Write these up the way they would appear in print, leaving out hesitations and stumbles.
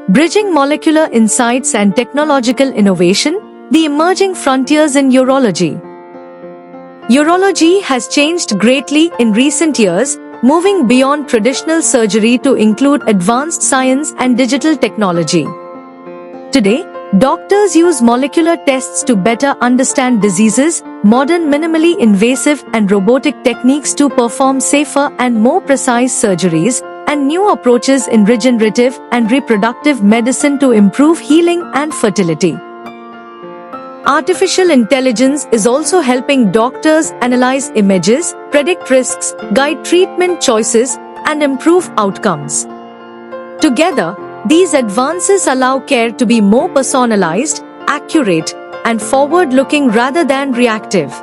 Bridging molecular insights and technological innovation, the emerging frontiers in urology. Urology has changed greatly in recent years, moving beyond traditional surgery to include advanced science and digital technology. Today, doctors use molecular tests to better understand diseases, modern minimally invasive and robotic techniques to perform safer and more precise surgeries, and new approaches in regenerative and reproductive medicine to improve healing and fertility. Artificial intelligence is also helping doctors analyze images, predict risks, guide treatment choices, and improve outcomes. Together, these advances allow care to be more personalized, accurate, and forward-looking rather than reactive.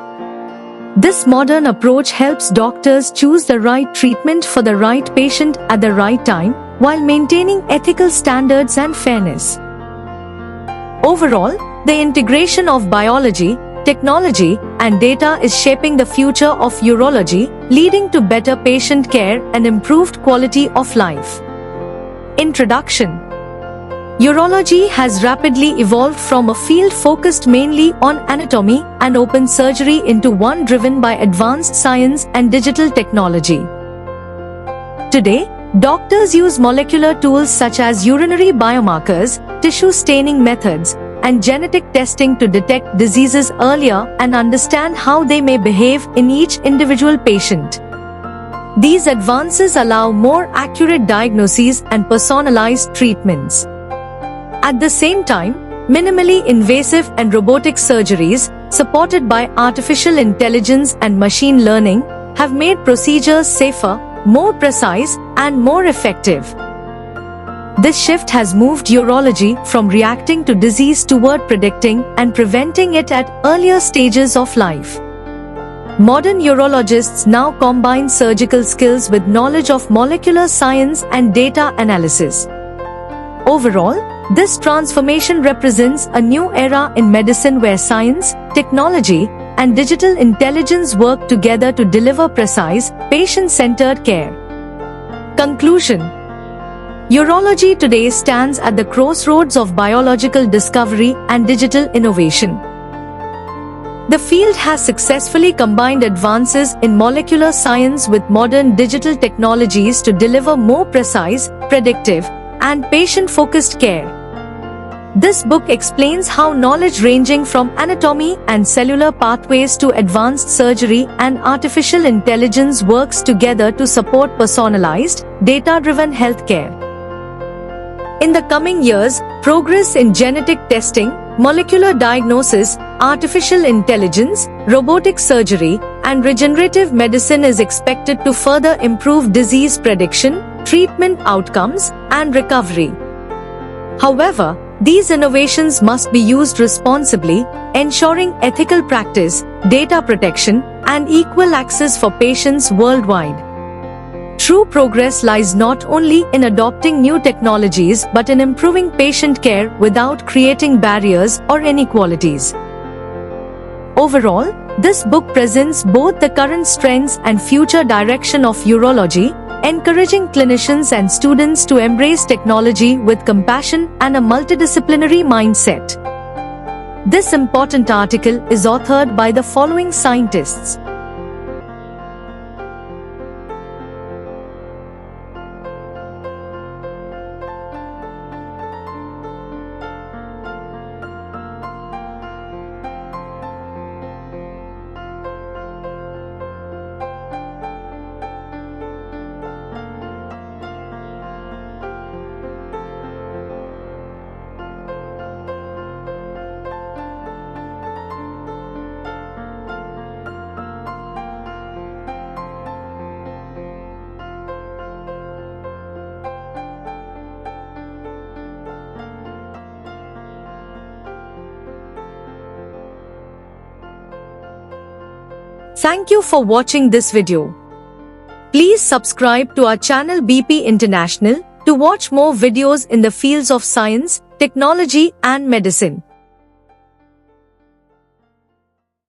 This modern approach helps doctors choose the right treatment for the right patient at the right time, while maintaining ethical standards and fairness. Overall, the integration of biology, technology, and data is shaping the future of urology, leading to better patient care and improved quality of life. Introduction. Urology has rapidly evolved from a field focused mainly on anatomy and open surgery into one driven by advanced science and digital technology. Today, doctors use molecular tools such as urinary biomarkers, tissue staining methods, and genetic testing to detect diseases earlier and understand how they may behave in each individual patient. These advances allow more accurate diagnoses and personalized treatments. At the same time, minimally invasive and robotic surgeries, supported by artificial intelligence and machine learning, have made procedures safer, more precise, and more effective. This shift has moved urology from reacting to disease toward predicting and preventing it at earlier stages of life. Modern urologists now combine surgical skills with knowledge of molecular science and data analysis. Overall, this transformation represents a new era in medicine where science, technology, and digital intelligence work together to deliver precise, patient-centered care. Conclusion. Urology today stands at the crossroads of biological discovery and digital innovation. The field has successfully combined advances in molecular science with modern digital technologies to deliver more precise, predictive, and patient-focused care. This book explains how knowledge ranging from anatomy and cellular pathways to advanced surgery and artificial intelligence works together to support personalized, data-driven healthcare. In the coming years, progress in genetic testing, molecular diagnosis, artificial intelligence, robotic surgery, and regenerative medicine is expected to further improve disease prediction, treatment outcomes, and recovery. However, these innovations must be used responsibly, ensuring ethical practice, data protection, and equal access for patients worldwide. True progress lies not only in adopting new technologies but in improving patient care without creating barriers or inequalities. Overall, this book presents both the current strengths and future direction of urology, encouraging clinicians and students to embrace technology with compassion and a multidisciplinary mindset. This important article is authored by the following scientists. Thank you for watching this video. Please subscribe to our channel BP International to watch more videos in the fields of science, technology and medicine.